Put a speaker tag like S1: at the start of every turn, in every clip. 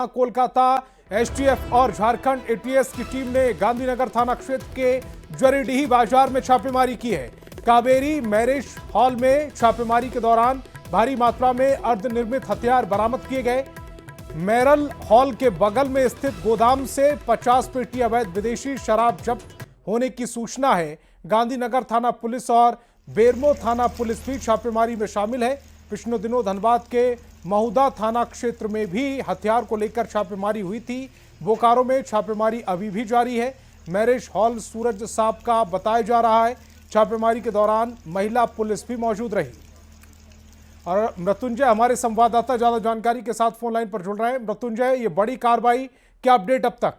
S1: Kolkata STF और Jharkhand ATS की team ने गांधीनगर थाना क्षेत्र के जरीडीह बाजार में छापेमारी की है। कावेरी मैरिज हॉल में छापेमारी के दौरान भारी मात्रा में अर्धनिर्मित हथियार बरामद किए गए। मैरल हॉल के बगल में स्थित गोदाम से 50 पेटी अवैध विदेशी शराब जब्त होने की सूचना है। गांधीनगर थाना पुलिस और बेरमो थाना पुलिस भी छापेमारी में शामिल है। पिछले दिनों धनबाद के महुदा थाना क्षेत्र में भी हथियार को लेकर छापेमारी हुई थी। बोकारो में छापेमारी अभी भी जारी है। मैरिज हॉल सूरज साहब का बताया जा रहा है। छापेमारी के दौरान महिला पुलिस भी मौजूद रही। और मृत्युंजय हमारे संवाददाता ज्यादा जानकारी के साथ फोन लाइन पर जुड़ रहे हैं। मृत्युंजय, ये बड़ी कार्रवाई, क्या अपडेट अब तक?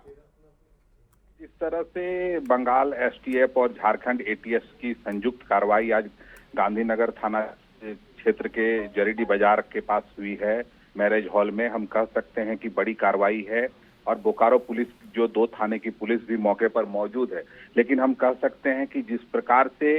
S2: इस तरह से बंगाल एसटीएफ और झारखंड एटीएस की संयुक्त कार्रवाई आज गांधीनगर थाना क्षेत्र के जरीडीह बाजार के पास हुई है। मैरिज हॉल में हम कह सकते हैं कि बड़ी कार्रवाई है और बोकारो पुलिस जो 2 थाने की पुलिस भी मौके पर मौजूद है। लेकिन हम कह सकते हैं कि जिस प्रकार से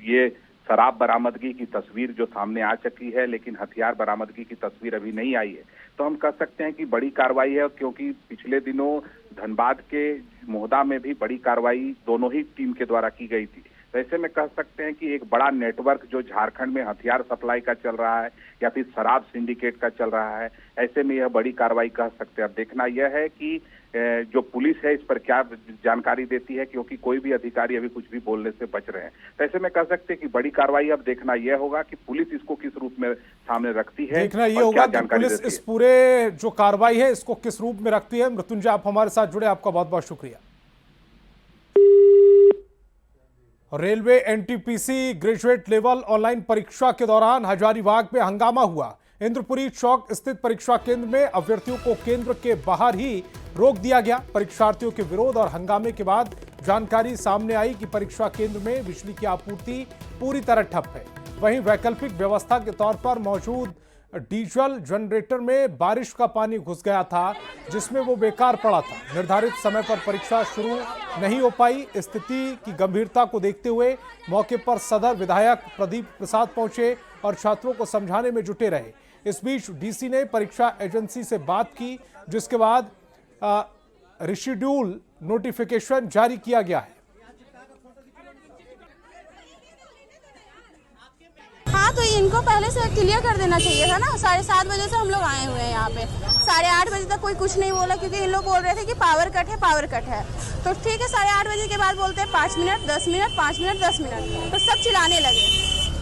S2: ये शराब बरामदगी की तस्वीर जो सामने आ चुकी है, लेकिन हथियार बरामदगी की तस्वीर अभी नहीं आई है, तो हम कह सकते हैं कि बड़ी कार्रवाई है। क्योंकि पिछले दिनों धनबाद के मोहदा में भी बड़ी कार्रवाई दोनों ही टीम के द्वारा की गई थी। तो ऐसे में कह सकते हैं कि एक बड़ा नेटवर्क जो झारखंड में हथियार सप्लाई का चल रहा है या फिर शराब सिंडिकेट का चल रहा है, ऐसे में यह बड़ी कार्रवाई कह सकते हैं। अब देखना यह है कि जो पुलिस है इस पर क्या जानकारी देती है, क्योंकि कोई भी अधिकारी अभी कुछ भी बोलने से बच रहे हैं। तो ऐसे में कह सकते हैं कि बड़ी कार्रवाई अब देखना यह होगा कि पुलिस इसको किस रूप में सामने रखती है।
S1: देखना यह होगा कि पुलिस इस पूरे जो कार्रवाई है इसको किस रूप में रखती है। मृत्युंजय, आप हमारे साथ जुड़े, आपका बहुत बहुत शुक्रिया। Railway NTPC graduate level online परीक्षा के दौरान हजारीबाग में हंगामा हुआ। इंद्रपुरी चौक स्थित परीक्षा केंद्र में अभ्यर्थियों को केंद्र के बाहर ही रोक दिया गया। परीक्षार्थियों के विरोध और हंगामे के बाद जानकारी सामने आई कि परीक्षा केंद्र में बिजली की आपूर्ति पूरी तरह ठप है। वहीं वैकल्पिक व्यवस्था के तौर पर मौजूद डीजल जनरेटर में बारिश का पानी घुस गया था, जिसमें वो बेकार पड़ा था। निर्धारित समय पर परीक्षा शुरू नहीं हो पाई। स्थिति की गंभीरता को देखते हुए मौके पर सदर विधायक प्रदीप प्रसाद पहुंचे और छात्रों को समझाने में जुटे रहे। इस बीच डीसी ने परीक्षा एजेंसी से बात की, जिसके बाद रिशेड्यूल नोटिफिकेशन जारी किया गया है।
S3: हाँ, तो इनको पहले से क्लियर कर देना चाहिए था ना। 7:30 बजे से हम लोग आए हुए हैं यहाँ पे। 8:30 बजे तक कोई कुछ नहीं बोला, क्योंकि इन लोग बोल रहे थे कि पावर कट है, पावर कट है। तो ठीक है, 8:30 बजे के बाद बोलते हैं 5 मिनट 10 मिनट 5 मिनट 10 मिनट, तो सब चिल्लाने लगे।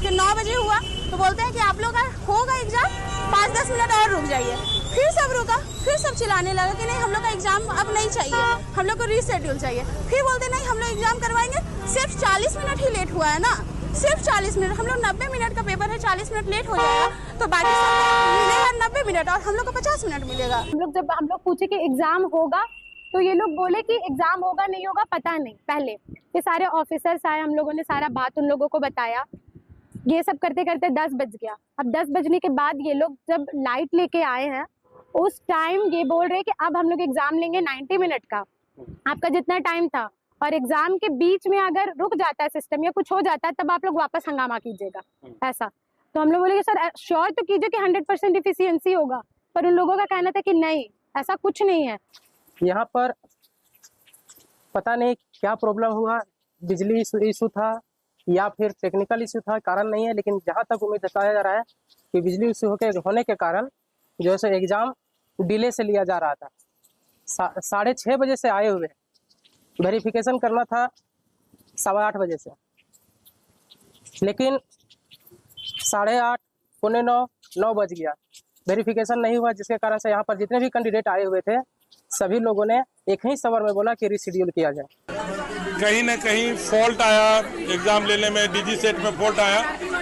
S3: फिर 9 बजे हुआ तो बोलते हैं कि आप लोग का होगा एग्जाम, 5-10 मिनट और रुक जाइए। फिर सब रुका, फिर सब चिल्लाने लगा कि नहीं, हम लोग का एग्जाम अब नहीं चाहिए, हम लोग को रीशेड्यूल चाहिए। फिर बोलते नहीं, हम लोग एग्जाम करवाएंगे। सिर्फ 40 मिनट ही लेट हुआ है ना, सिर्फ 40 मिनट। हम लोग 90 मिनट का पेपर है, 40 मिनट लेट हो जाएगा तो बाकी सब मिलेगा 90 मिनट और हम लोग को 50 मिनट मिलेगा।
S4: जब हम लोग पूछे कि एग्जाम होगा तो ये लोग बोले कि एग्जाम होगा नहीं होगा पता नहीं। पहले ये सारे ऑफिसर्स आए, हम लोगों ने सारा बात उन लोगों को बताया। ये सब करते करते 10 बज गया। अब 10 बजने के बाद ये लोग जब लाइट लेके आए हैं, उस टाइम ये बोल रहे कि अब हम लोग एग्जाम लेंगे 90 मिनट का, आपका जितना टाइम था, और एग्जाम के बीच में अगर रुक जाता है सिस्टम या कुछ हो जाता है तब आप लोग वापस हंगामा कीजिएगा, ऐसा। तो हम लोग बोले कि सर श्योर तो कीजिए कि 100% इफिशियंसी होगा, पर उन लोगों का कहना था कि नहीं, ऐसा कुछ नहीं है।
S5: यहाँ पर पता नहीं क्या प्रॉब्लम हुआ, बिजली इशू था या फिर टेक्निकल इशू था, कारण नहीं है। लेकिन जहाँ तक उम्मीद बताया जा रहा है कि बिजली इशू होने के कारण जो है एग्जाम डिले से लिया जा रहा था। 6:30 बजे से आए हुए, वेरिफिकेशन करना था 8:15 बजे से, लेकिन 8:30 पौने 9 बज गया, वेरिफिकेशन नहीं हुआ, जिसके कारण से यहाँ पर जितने भी कैंडिडेट आए हुए थे सभी लोगों ने एक ही सवाल में बोला कि रिशेड्यूल किया जाए।
S6: कहीं न कहीं फॉल्ट आया, एग्जाम लेने में डीजी सेट में फॉल्ट आया,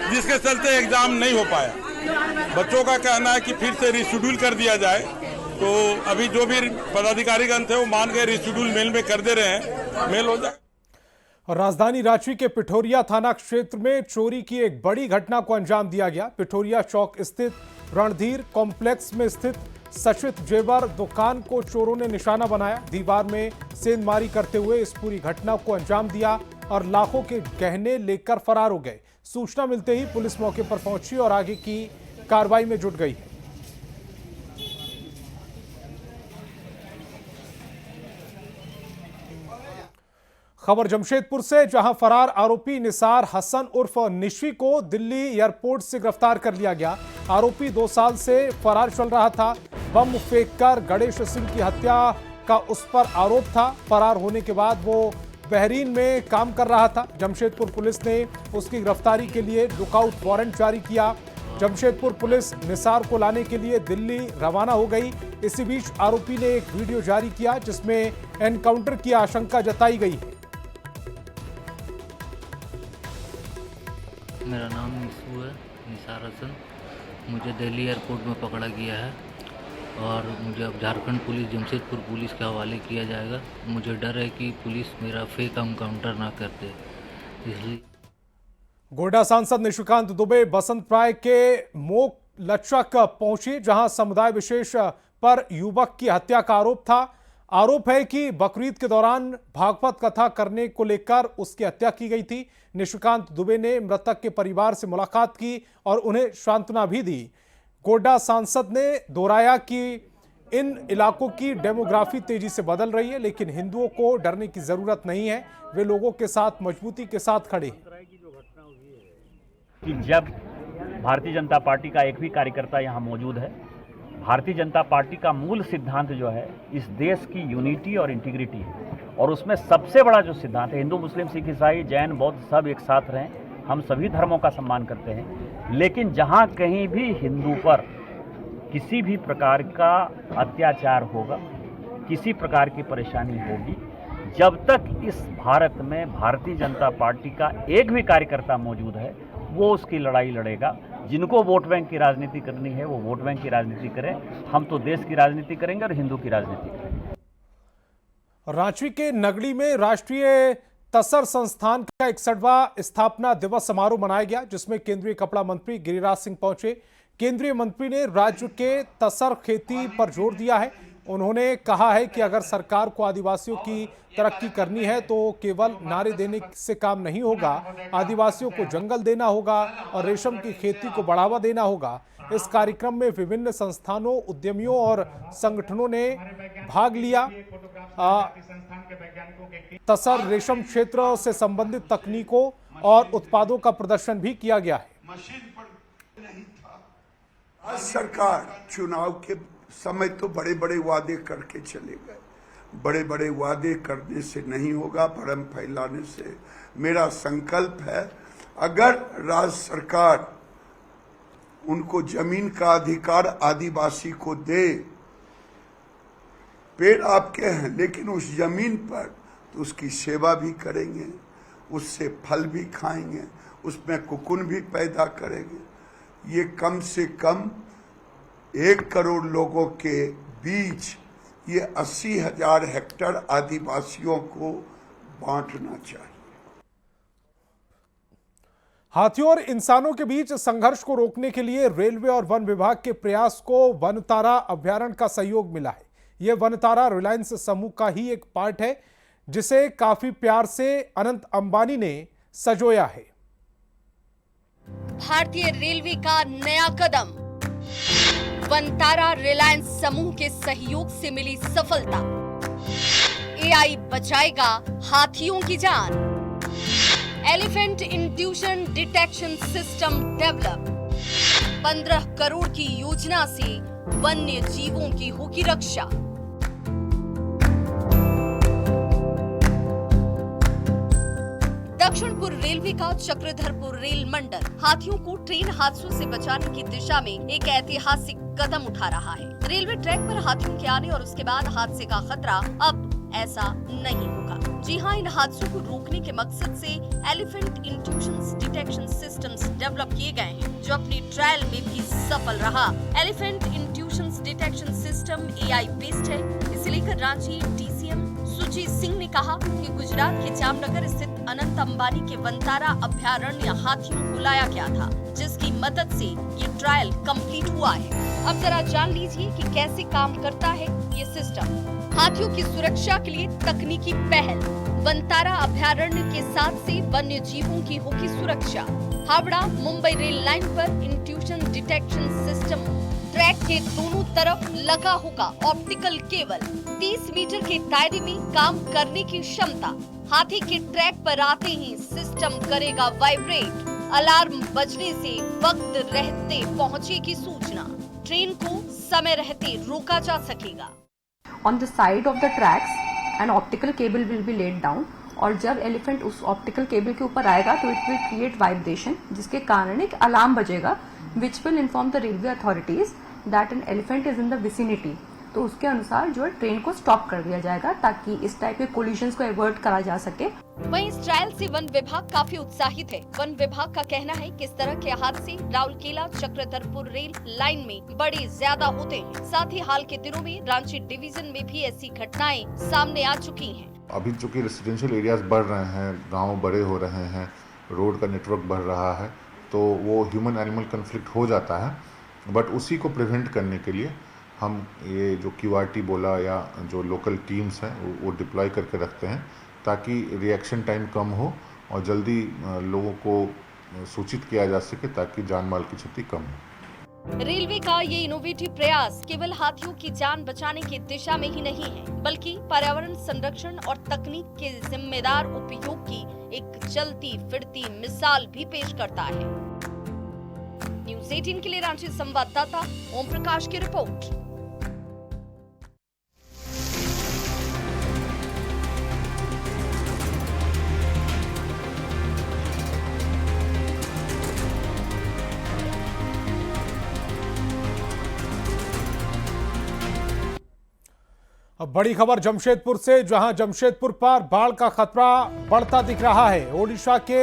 S6: जिसके चलते एग्जाम नहीं हो पाया। बच्चों का कहना है कि फिर से रिशेड्यूल कर दिया जाए। तो अभी जो भी पदाधिकारीगण थे वो मान के रिशेड्यूल मेल में कर दे रहे हैं, मेल हो जाए।
S1: और राजधानी रांची के पिठोरिया थाना क्षेत्र में चोरी की एक बड़ी घटना को अंजाम दिया गया। पिठोरिया चौक स्थित रणधीर कॉम्प्लेक्स में स्थित सचित जेवर दुकान को चोरों ने निशाना बनाया। दीवार में सेंधमारी करते हुए इस पूरी घटना को अंजाम दिया और लाखों के गहने लेकर फरार हो गए। सूचना मिलते ही पुलिस मौके पर पहुंची और आगे की कार्रवाई में जुट गई है। खबर जमशेदपुर से, जहां फरार आरोपी निसार हसन उर्फ निश्वी को दिल्ली एयरपोर्ट से गिरफ्तार कर लिया गया। आरोपी 2 साल से फरार चल रहा था। बम फेंककर गणेश सिंह की हत्या का उस पर आरोप था। फरार होने के बाद वो बहरीन में काम कर रहा था। जमशेदपुर पुलिस ने उसकी गिरफ्तारी के लिए लुकआउट वारंट जारी किया। जमशेदपुर पुलिस निसार को लाने के लिए दिल्ली रवाना हो गई। इसी बीच आरोपी ने एक वीडियो जारी किया जिसमें एनकाउंटर की आशंका जताई गई है।
S7: मेरा नाम निशू है, निसार हसन। मुझे दिल्ली एयरपोर्ट में पकड़ा गया है और मुझे अब झारखंड पुलिस, जमशेदपुर पुलिस के हवाले किया जाएगा। मुझे डर है कि पुलिस मेरा फेक एनकाउंटर ना कर दे, इसलिए।
S1: गोड्डा सांसद निशिकांत दुबे बसंत राय के मोक लचक पहुंचे, जहां समुदाय विशेष पर युवक की हत्या का आरोप था। आरोप है कि बकरीद के दौरान भागवत कथा करने को लेकर उसकी हत्या की गई थी। निशिकांत दुबे ने मृतक के परिवार से मुलाकात की और उन्हें सांत्वना भी दी। गोड्डा सांसद ने दोहराया कि इन इलाकों की डेमोग्राफी तेजी से बदल रही है, लेकिन हिंदुओं को डरने की जरूरत नहीं है। वे लोगों के साथ मजबूती के साथ खड़े हैं।
S8: कि जब भारतीय जनता पार्टी का एक भी कार्यकर्ता यहाँ मौजूद है, भारतीय जनता पार्टी का मूल सिद्धांत जो है इस देश की यूनिटी और इंटीग्रिटी है, और उसमें सबसे बड़ा जो सिद्धांत है, हिंदू मुस्लिम सिख ईसाई जैन बौद्ध सब एक साथ रहें, हम सभी धर्मों का सम्मान करते हैं। लेकिन जहाँ कहीं भी हिंदू पर किसी भी प्रकार का अत्याचार होगा, किसी प्रकार की परेशानी होगी, जब तक इस भारत में भारतीय जनता पार्टी का एक भी कार्यकर्ता मौजूद है, वो उसकी लड़ाई लड़ेगा। जिनको वोट बैंक की राजनीति करनी है वो वोट बैंक की राजनीति करें, हम तो देश की राजनीति करेंगे और हिंदू की राजनीति करेंगे।
S1: रांची के नगड़ी में राष्ट्रीय तसर संस्थान का 61वां स्थापना दिवस समारोह मनाया गया, जिसमें केंद्रीय कपड़ा मंत्री गिरिराज सिंह पहुंचे। केंद्रीय मंत्री ने राज्य के तसर खेती पर जोर दिया है। उन्होंने कहा है कि अगर सरकार को आदिवासियों की तरक्की करनी है तो केवल नारे देने से काम नहीं होगा, आदिवासियों को जंगल देना होगा और रेशम की खेती को बढ़ावा देना होगा। इस कार्यक्रम में विभिन्न संस्थानों, उद्यमियों और संगठनों ने भाग लिया। तसर रेशम क्षेत्र से संबंधित तकनीकों और उत्पादों का प्रदर्शन भी किया गया है।
S9: आज सरकार चुनाव के समय तो बड़े बड़े वादे करके चले गए। बड़े बड़े वादे करने से नहीं होगा, भ्रम फैलाने से। मेरा संकल्प है, अगर राज्य सरकार उनको जमीन का अधिकार आदिवासी को दे, पेड़ आपके हैं लेकिन उस जमीन पर, तो उसकी सेवा भी करेंगे, उससे फल भी खाएंगे, उसमें कुकुन भी पैदा करेंगे। ये कम से कम 1 करोड़ लोगों के बीच ये 80,000 हेक्टेयर आदिवासियों को बांटना चाहिए।
S1: हाथियों और इंसानों के बीच संघर्ष को रोकने के लिए रेलवे और वन विभाग के प्रयास को वनतारा अभ्यारण्य का सहयोग मिला है। यह वनतारा रिलायंस समूह का ही एक पार्ट है, जिसे काफी प्यार से अनंत अंबानी ने सजोया है।
S10: भारतीय रेलवे का नया कदम, वनतारा रिलायंस समूह के सहयोग से मिली सफलता। एआई बचाएगा हाथियों की जान। Elephant intuition detection system develop. 15 crore की योजना से वन्य जीवों की होगी रक्षा। दक्षिणपुर रेलवे का चक्रधरपुर रेल मंडल हाथियों को ट्रेन हादसों से बचाने की दिशा में एक ऐतिहासिक कदम उठा रहा है। रेलवे ट्रैक पर हाथियों के आने और उसके बाद हादसे का खतरा अब ऐसा नहीं होगा। जी हां, इन हादसों को रोकने के मकसद से elephant intuition detection systems develop किए गए हैं, जो अपनी ट्रायल में भी सफल रहा। Elephant intuition detection system AI based है। इसे लेकर रांची डीसीएम सुजीत सिंह ने कहा कि गुजरात के जामनगर स्थित अनंत अंबानी के वनतारा अभ्यारण्य हाथियों को लाया गया था, जिसकी मदद से ये ट्रायल कंप्लीट हुआ है। अब जरा जान लीजिए कि कैसे काम करता है ये सिस्टम। हाथियों की सुरक्षा के लिए तकनीकी पहल। वनतारा अभ्यारण्य के साथ से वन्य जीवों की होगी सुरक्षा। हावड़ा मुंबई रेल लाइन पर इंट्यूशन डिटेक्शन सिस्टम ट्रैक के दोनों तरफ लगा होगा ऑप्टिकल केबल। 30 मीटर के दायरे में काम करने की क्षमता। हाथी के ट्रैक पर आते ही सिस्टम करेगा वाइब्रेट। अलार्म बजने से वक्त रहते पहुंचेगी सूचना। ट्रेन को समय रहते रोका जा सकेगा।
S11: On the side of the tracks, an optical cable will be laid down और जब एलिफेंट उस ऑप्टिकल केबल के ऊपर आएगा तो इट विल क्रिएट वाइब्रेशन, जिसके कारण एक अलार्म बजेगा which will inform the railway authorities that an elephant is in the vicinity. तो उसके अनुसार जो है ट्रेन को स्टॉप कर दिया जाएगा ताकि इस टाइप के कोलिजन्स को अवॉइड करा जा सके।
S10: वहीं इस ट्रायल से वन विभाग काफी उत्साहित है। वन विभाग का कहना है कि इस तरह के हादसे राउरकेला चक्रधरपुर रेल लाइन में बड़े ज्यादा होते हैं। साथ ही हाल के दिनों में रांची डिवीजन में भी ऐसी घटनाएं सामने आ चुकी हैं।
S12: अभी चूंकि रेसिडेंशियल एरियाज बढ़ रहे हैं, गांव बड़े हो रहे हैं, रोड का नेटवर्क बढ़ रहा है, तो वो ह्यूमन एनिमल कन्फ्लिक्ट हो जाता है। बट उसी को प्रिवेंट करने के लिए हम ये जो QRT बोला या जो लोकल टीम्स हैं वो डिप्लॉय करके रखते हैं ताकि रिएक्शन टाइम कम हो और जल्दी लोगों को सूचित किया जा सके ताकि जान माल की क्षति कम हो।
S10: रेलवे का ये इनोवेटिव प्रयास केवल हाथियों की जान बचाने की दिशा में ही नहीं है, बल्कि पर्यावरण संरक्षण और तकनीक के जिम्मेदार उपयोग की एक चलती फिरती मिसाल भी पेश करता है। न्यूज़ 18 के लिए रांची संवाददाता ओम प्रकाश की रिपोर्ट।
S1: अब बड़ी खबर जमशेदपुर से, जहां जमशेदपुर पर बाढ़ का खतरा बढ़ता दिख रहा है। ओडिशा के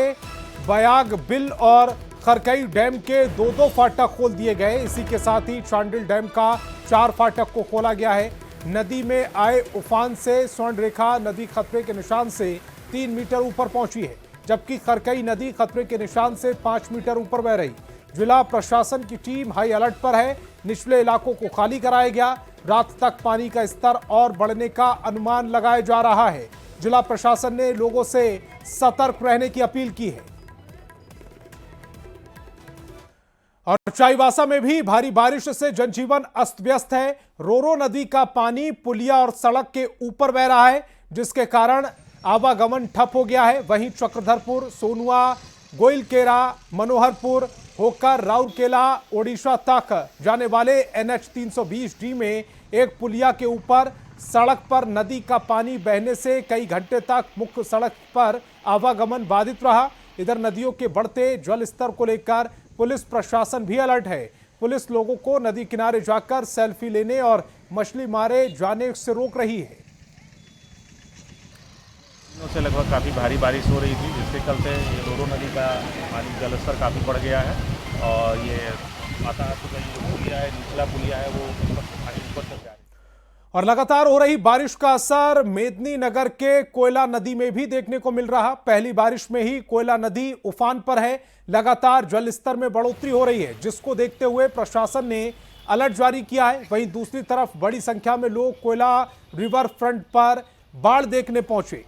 S1: बयाग बिल और खरकई डैम के दो फाटक खोल दिए गए। इसी के साथ ही चांडिल डैम का 4 फाटक को खोला गया है। नदी में आए उफान से स्वर्ण रेखा नदी खतरे के निशान से 3 मीटर ऊपर पहुंची है, जबकि खरकई नदी खतरे के निशान से 5 मीटर ऊपर बह रही। जिला प्रशासन की टीम हाई अलर्ट पर है। निचले इलाकों को खाली कराया गया। रात तक पानी का स्तर और बढ़ने का अनुमान लगाया जा रहा है। जिला प्रशासन ने लोगों से सतर्क रहने की अपील की है। और चाईबासा में भी भारी बारिश से जनजीवन अस्त व्यस्त है। रोरो नदी का पानी पुलिया और सड़क के ऊपर बह रहा है, जिसके कारण आवागमन ठप हो गया है। वहीं चक्रधरपुर, सोनुआ, गोइलकेरा, मनोहरपुर होकर राउरकेला ओडिशा तक जाने वाले NH 320D में एक पुलिया के ऊपर सड़क पर नदी का पानी बहने से कई घंटे तक मुख्य सड़क पर आवागमन बाधित रहा। इधर नदियों के बढ़ते जल स्तर को लेकर पुलिस प्रशासन भी अलर्ट है। पुलिस लोगों को नदी किनारे जाकर सेल्फी लेने और मछली मारे जाने से रोक रही है।
S8: दिनों से लगभग काफ़ी भारी बारिश हो रही थी, जिसके चलते ये रोरो नदी का पानी जलस्तर काफ़ी बढ़ गया है और ये मातापुर का जो पुलिया है, निचला पुलिया है, वो ऊपर तक जा रही है।
S1: और लगातार हो रही बारिश का असर मेदिनीनगर के कोयला नदी में भी देखने को मिल रहा। पहली बारिश में ही कोयला नदी उफान पर है। लगातार जल स्तर में बढ़ोतरी हो रही है, जिसको देखते हुए प्रशासन ने अलर्ट जारी किया है। वहीं दूसरी तरफ बड़ी संख्या में लोग कोयला रिवर फ्रंट पर बाढ़ देखने पहुंचे।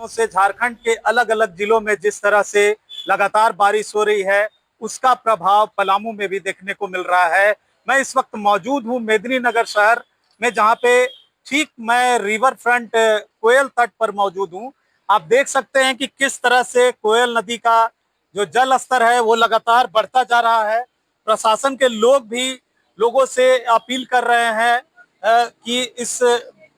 S13: से झारखंड के अलग अलग जिलों में जिस तरह से लगातार बारिश हो रही है, उसका प्रभाव पलामू में भी देखने को मिल रहा है। मैं इस वक्त मौजूद हूं मेदिनीनगर शहर में, जहां पे ठीक मैं रिवर फ्रंट कोयल तट पर मौजूद हूं। आप देख सकते हैं कि किस तरह से कोयल नदी का जो जल स्तर है वो लगातार बढ़ता जा रहा है। प्रशासन के लोग भी लोगों से अपील कर रहे हैं कि इस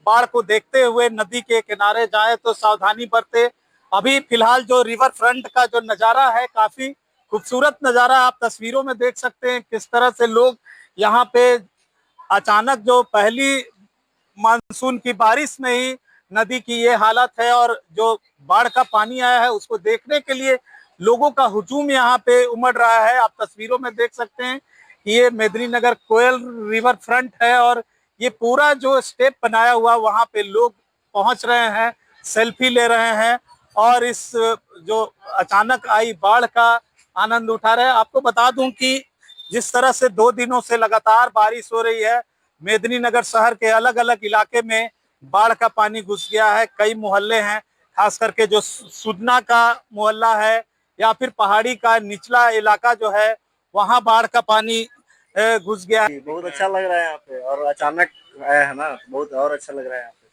S13: बाढ़ को देखते हुए नदी के किनारे जाए तो सावधानी बरते। अभी फिलहाल जो रिवर फ्रंट का जो नज़ारा है, काफी खूबसूरत नज़ारा आप तस्वीरों में देख सकते हैं। किस तरह से लोग यहाँ पे अचानक जो पहली मानसून की बारिश में ही नदी की ये हालत है और जो बाढ़ का पानी आया है उसको देखने के लिए लोगों का हुजूम यहाँ पे उमड़ रहा है। आप तस्वीरों में देख सकते हैं कि ये मेदिनीनगर कोयल रिवर फ्रंट है और ये पूरा जो स्टेप बनाया हुआ वहाँ पे लोग पहुँच रहे हैं, सेल्फी ले रहे हैं और इस जो अचानक आई बाढ़ का आनंद उठा रहे हैं। आपको बता दूं कि जिस तरह से 2 दिनों से लगातार बारिश हो रही है, मेदिनीनगर शहर के अलग अलग इलाके में बाढ़ का पानी घुस गया है। कई मोहल्ले हैं, खास करके जो सुदना का मोहल्ला है या फिर पहाड़ी का निचला इलाका जो है, वहाँ बाढ़ का पानी घुस गया है।
S14: बहुत अच्छा लग रहा है यहाँ पे और अचानक आया है ना, बहुत और अच्छा लग रहा है यहाँ पे।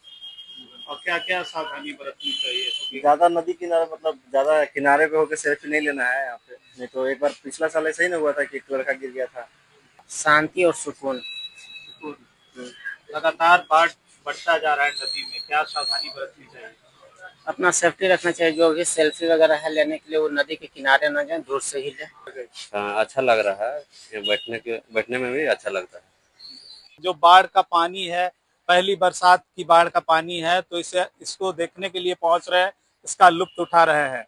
S13: और क्या क्या सावधानी बरतनी चाहिए?
S14: ज्यादा नदी किनारे मतलब ज्यादा किनारे पे होकर सेल्फी नहीं लेना है यहाँ पे, नहीं तो एक बार पिछला साल ऐसा ही ना हुआ था कि एक लड़का गिर गया था। शांति और सुकून।
S13: लगातार बाढ़ बढ़ता जा रहा है नदी में, क्या सावधानी बरतनी चाहिए?
S14: अपना सेफ्टी रखना चाहिए, जो भी सेल्फी वगैरह है लेने के लिए वो नदी के किनारे ना जाए, दूर से ही ले।
S15: अच्छा लग रहा है, बैठने में भी अच्छा लगता है।
S13: जो बाढ़ का पानी है, पहली बरसात की बाढ़ का पानी है, तो इसको देखने के लिए पहुंच रहे हैं, इसका लुत्फ उठा रहे हैं।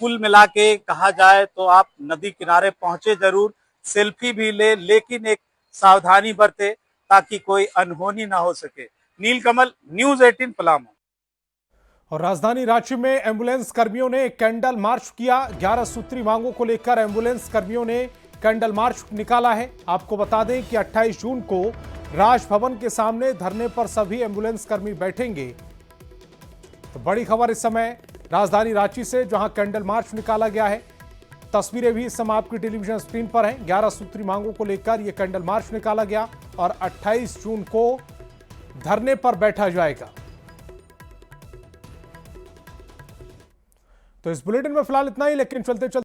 S13: कुल मिला के कहा जाए तो आप नदी किनारे पहुंचे जरूर, सेल्फी भी ले, लेकिन एक सावधानी बरते ताकि कोई अनहोनी ना हो सके। नीलकमल, न्यूज़ 18 पलामू।
S1: और राजधानी रांची में एम्बुलेंस कर्मियों ने कैंडल मार्च किया। 11 सूत्री मांगों को लेकर एम्बुलेंस कर्मियों ने कैंडल मार्च निकाला है। आपको बता दें कि 28 जून को राजभवन के सामने धरने पर सभी एम्बुलेंस कर्मी बैठेंगे। तो बड़ी खबर इस समय राजधानी रांची से, जहां कैंडल मार्च निकाला गया है। तस्वीरें भी इस समय आपकी टेलीविजन स्क्रीन पर हैं। 11 सूत्री मांगों को लेकर यह कैंडल मार्च निकाला गया और 28 जून को धरने पर बैठा जाएगा। तो इस बुलेटिन में फिलहाल इतना ही, लेकिन चलते चलते